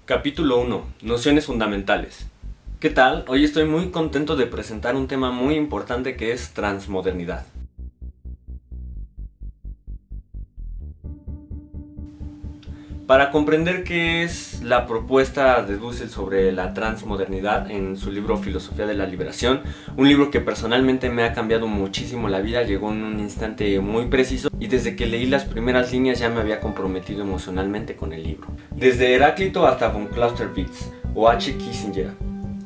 Capítulo 1. Nociones fundamentales. ¿Qué tal? Hoy estoy muy contento de presentar un tema muy importante que es transmodernidad. Para comprender qué es la propuesta de Dussel sobre la transmodernidad en su libro Filosofía de la Liberación, un libro que personalmente me ha cambiado muchísimo la vida, llegó en un instante muy preciso y desde que leí las primeras líneas ya me había comprometido emocionalmente con el libro. Desde Heráclito hasta von Clausewitz o H. Kissinger,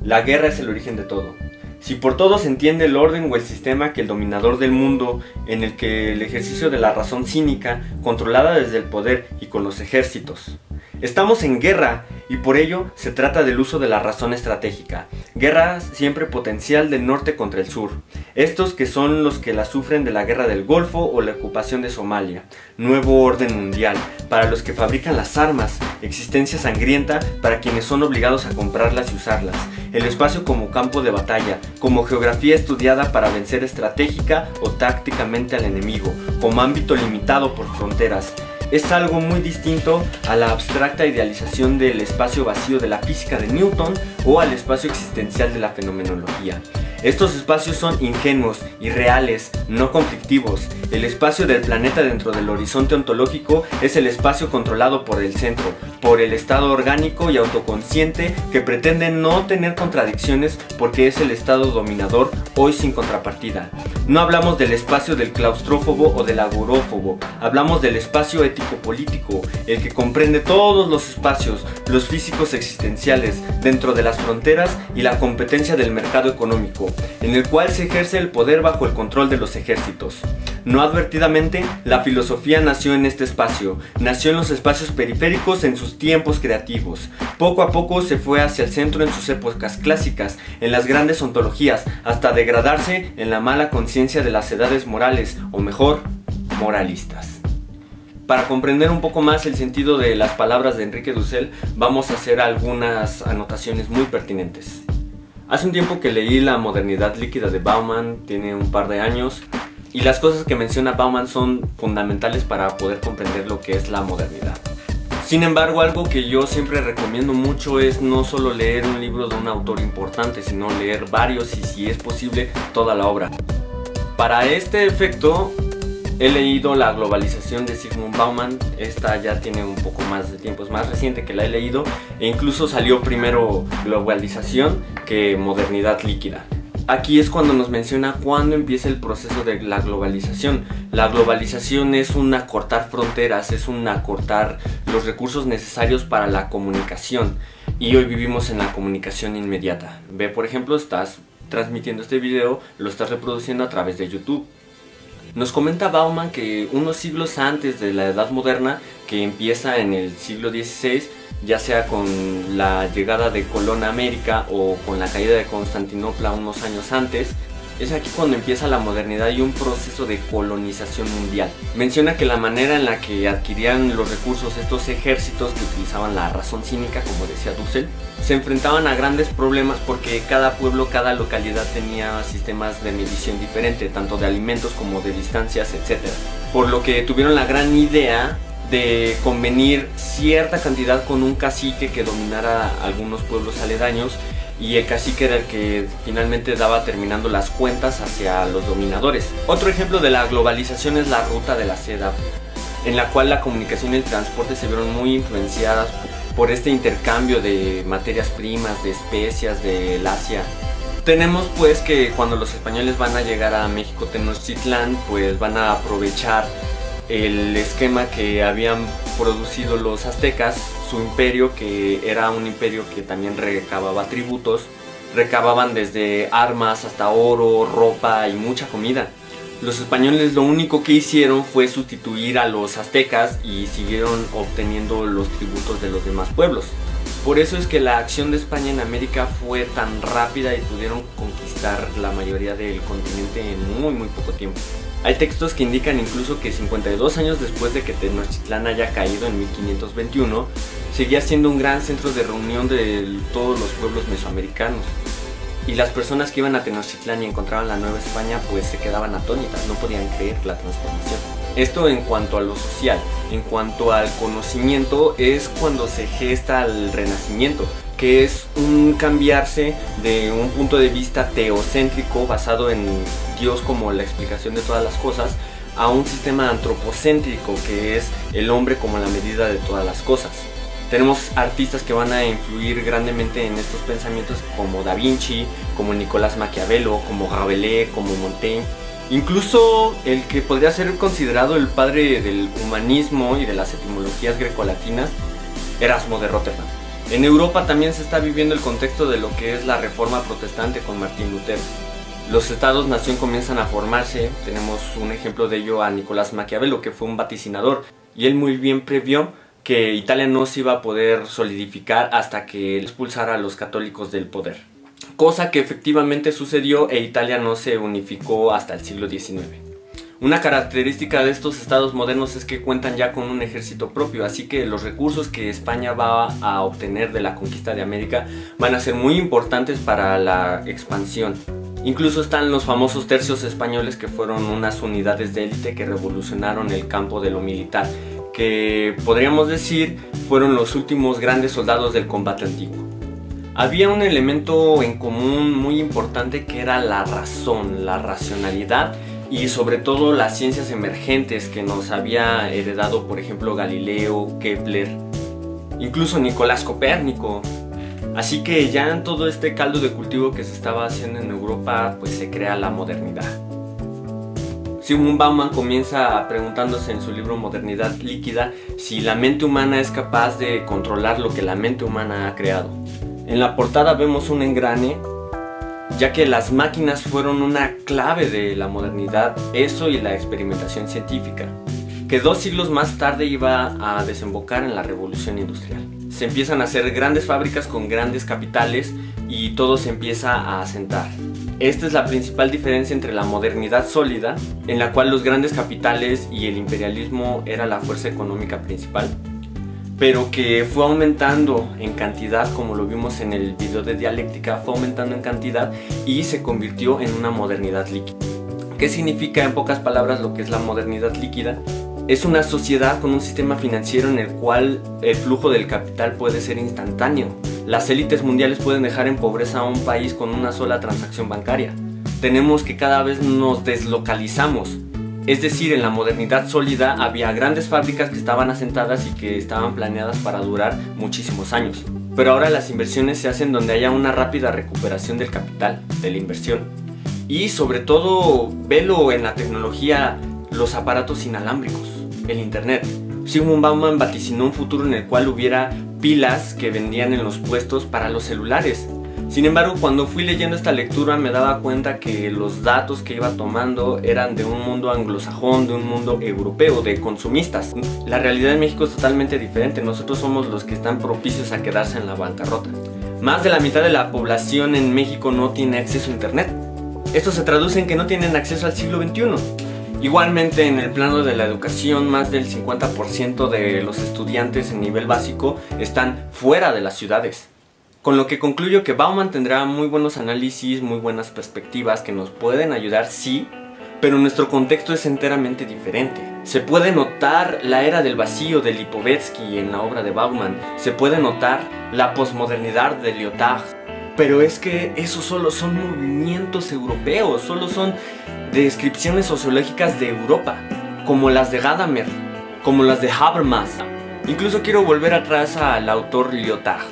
la guerra es el origen de todo. Si por todo se entiende el orden o el sistema que el dominador del mundo, en el que el ejercicio de la razón cínica, controlada desde el poder y con los ejércitos. Estamos en guerra y por ello se trata del uso de la razón estratégica. Guerra siempre potencial del norte contra el sur. Estos que son los que la sufren de la guerra del Golfo o la ocupación de Somalia. Nuevo orden mundial para los que fabrican las armas. Existencia sangrienta para quienes son obligados a comprarlas y usarlas. El espacio como campo de batalla, como geografía estudiada para vencer estratégica o tácticamente al enemigo, como ámbito limitado por fronteras. Es algo muy distinto a la abstracta idealización del espacio vacío de la física de Newton o al espacio existencial de la fenomenología. Estos espacios son ingenuos, irreales, no conflictivos. El espacio del planeta dentro del horizonte ontológico es el espacio controlado por el centro, por el estado orgánico y autoconsciente que pretende no tener contradicciones porque es el estado dominador hoy sin contrapartida. No hablamos del espacio del claustrófobo o del agorófobo, hablamos del espacio ético-político, el que comprende todos los espacios, los físicos existenciales, dentro de las fronteras y la competencia del mercado económico, en el cual se ejerce el poder bajo el control de los ejércitos. No advertidamente, la filosofía nació en este espacio, nació en los espacios periféricos en sus tiempos creativos. Poco a poco se fue hacia el centro en sus épocas clásicas, en las grandes ontologías, hasta degradarse en la mala conciencia de las edades morales, o mejor, moralistas. Para comprender un poco más el sentido de las palabras de Enrique Dussel, vamos a hacer algunas anotaciones muy pertinentes. Hace un tiempo que leí La modernidad líquida de Bauman, tiene un par de años, y las cosas que menciona Bauman son fundamentales para poder comprender lo que es la modernidad. Sin embargo, algo que yo siempre recomiendo mucho es no solo leer un libro de un autor importante, sino leer varios y, si es posible, toda la obra. Para este efecto, he leído La globalización de Zygmunt Bauman. Esta ya tiene un poco más de tiempo, es más reciente que la he leído, e incluso salió primero Globalización que Modernidad líquida. Aquí es cuando nos menciona cuándo empieza el proceso de la globalización. La globalización es un acortar fronteras, es un acortar los recursos necesarios para la comunicación. Y hoy vivimos en la comunicación inmediata. Ve, por ejemplo, estás transmitiendo este video, lo estás reproduciendo a través de YouTube. Nos comenta Bauman que unos siglos antes de la Edad Moderna, que empieza en el siglo XVI, ya sea con la llegada de Colón a América o con la caída de Constantinopla unos años antes, es aquí cuando empieza la modernidad y un proceso de colonización mundial. Menciona que la manera en la que adquirían los recursos estos ejércitos que utilizaban la razón cínica, como decía Dussel, se enfrentaban a grandes problemas porque cada pueblo, cada localidad tenía sistemas de medición diferente, tanto de alimentos como de distancias, etc. Por lo que tuvieron la gran idea de convenir cierta cantidad con un cacique que dominara algunos pueblos aledaños, y el cacique era el que finalmente daba terminando las cuentas hacia los dominadores. Otro ejemplo de la globalización es la ruta de la seda, en la cual la comunicación y el transporte se vieron muy influenciadas por este intercambio de materias primas, de especias del Asia. Tenemos pues que cuando los españoles van a llegar a México Tenochtitlán, pues van a aprovechar el esquema que habían producido los aztecas, su imperio, que era un imperio que también recababa tributos. Recababan desde armas hasta oro, ropa y mucha comida. Los españoles lo único que hicieron fue sustituir a los aztecas y siguieron obteniendo los tributos de los demás pueblos. Por eso es que la acción de España en América fue tan rápida y pudieron conquistar la mayoría del continente en muy poco tiempo. Hay textos que indican incluso que 52 años después de que Tenochtitlán haya caído en 1521, seguía siendo un gran centro de reunión de todos los pueblos mesoamericanos. Y las personas que iban a Tenochtitlán y encontraban la Nueva España pues se quedaban atónitas, no podían creer la transformación. Esto en cuanto a lo social. En cuanto al conocimiento, es cuando se gesta el Renacimiento, que es un cambiarse de un punto de vista teocéntrico basado en Dios como la explicación de todas las cosas, a un sistema antropocéntrico, que es el hombre como la medida de todas las cosas. Tenemos artistas que van a influir grandemente en estos pensamientos, como Da Vinci, como Nicolás Maquiavelo, como Rabelais, como Montaigne. Incluso el que podría ser considerado el padre del humanismo y de las etimologías grecolatinas, Erasmo de Rotterdam. En Europa también se está viviendo el contexto de lo que es la Reforma Protestante con Martín Lutero. Los estados-nación comienzan a formarse. Tenemos un ejemplo de ello a Nicolás Maquiavelo, que fue un vaticinador, y él muy bien previó que Italia no se iba a poder solidificar hasta que expulsara a los católicos del poder. Cosa que efectivamente sucedió, e Italia no se unificó hasta el siglo XIX. Una característica de estos estados modernos es que cuentan ya con un ejército propio, así que los recursos que España va a obtener de la conquista de América van a ser muy importantes para la expansión. Incluso están los famosos tercios españoles, que fueron unas unidades de élite que revolucionaron el campo de lo militar, que podríamos decir fueron los últimos grandes soldados del combate antiguo. Había un elemento en común muy importante, que era la razón, la racionalidad y sobre todo las ciencias emergentes que nos había heredado, por ejemplo, Galileo, Kepler, incluso Nicolás Copérnico. Así que ya en todo este caldo de cultivo que se estaba haciendo en Europa, pues se crea la modernidad. Zygmunt Bauman comienza preguntándose en su libro Modernidad Líquida si la mente humana es capaz de controlar lo que la mente humana ha creado. En la portada vemos un engrane, ya que las máquinas fueron una clave de la modernidad, eso y la experimentación científica, que 2 siglos más tarde iba a desembocar en la revolución industrial. Se empiezan a hacer grandes fábricas con grandes capitales y todo se empieza a asentar. Esta es la principal diferencia entre la modernidad sólida, en la cual los grandes capitales y el imperialismo era la fuerza económica principal, pero que fue aumentando en cantidad, como lo vimos en el video de dialéctica, fue aumentando en cantidad y se convirtió en una modernidad líquida. ¿Qué significa en pocas palabras lo que es la modernidad líquida? Es una sociedad con un sistema financiero en el cual el flujo del capital puede ser instantáneo. Las élites mundiales pueden dejar en pobreza a un país con una sola transacción bancaria. Tenemos que cada vez nos deslocalizamos. Es decir, en la modernidad sólida había grandes fábricas que estaban asentadas y que estaban planeadas para durar muchísimos años. Pero ahora las inversiones se hacen donde haya una rápida recuperación del capital, de la inversión. Y sobre todo, velo en la tecnología, los aparatos inalámbricos, el internet. Zygmunt Bauman vaticinó un futuro en el cual hubiera pilas que vendían en los puestos para los celulares. Sin embargo, cuando fui leyendo esta lectura me daba cuenta que los datos que iba tomando eran de un mundo anglosajón, de un mundo europeo, de consumistas. La realidad en México es totalmente diferente. Nosotros somos los que están propicios a quedarse en la bancarrota. Más de la mitad de la población en México no tiene acceso a internet. Esto se traduce en que no tienen acceso al siglo XXI. Igualmente, en el plano de la educación, más del 50% de los estudiantes en nivel básico están fuera de las ciudades. Con lo que concluyo que Bauman tendrá muy buenos análisis, muy buenas perspectivas que nos pueden ayudar, sí, pero nuestro contexto es enteramente diferente. Se puede notar la era del vacío de Lipovetsky en la obra de Bauman, se puede notar la posmodernidad de Lyotard, pero es que esos solo son movimientos europeos, solo son descripciones sociológicas de Europa, como las de Gadamer, como las de Habermas. Incluso quiero volver atrás al autor Lyotard.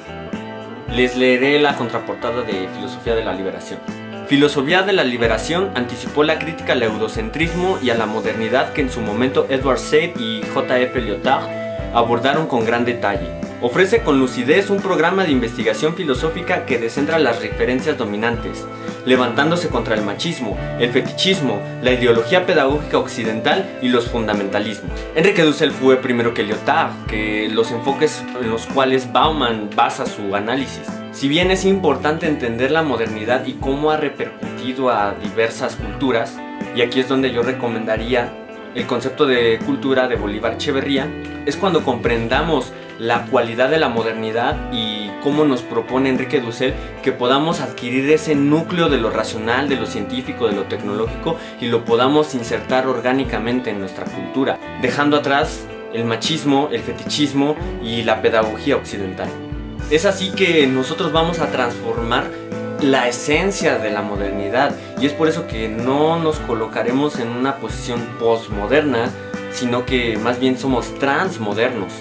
Les leeré la contraportada de Filosofía de la Liberación. Filosofía de la Liberación anticipó la crítica al eurocentrismo y a la modernidad que en su momento Edward Said y J.F. Lyotard abordaron con gran detalle. Ofrece con lucidez un programa de investigación filosófica que descentra las referencias dominantes, levantándose contra el machismo, el fetichismo, la ideología pedagógica occidental y los fundamentalismos. Enrique Dussel fue primero que Lyotard, que los enfoques en los cuales Bauman basa su análisis. Si bien es importante entender la modernidad y cómo ha repercutido a diversas culturas, y aquí es donde yo recomendaría el concepto de cultura de Bolívar Echeverría, Es cuando comprendamos la cualidad de la modernidad y cómo nos propone Enrique Dussel que podamos adquirir ese núcleo de lo racional, de lo científico, de lo tecnológico y lo podamos insertar orgánicamente en nuestra cultura, dejando atrás el machismo, el fetichismo y la pedagogía occidental. Es así que nosotros vamos a transformar la esencia de la modernidad y es por eso que no nos colocaremos en una posición postmoderna, sino que más bien somos transmodernos.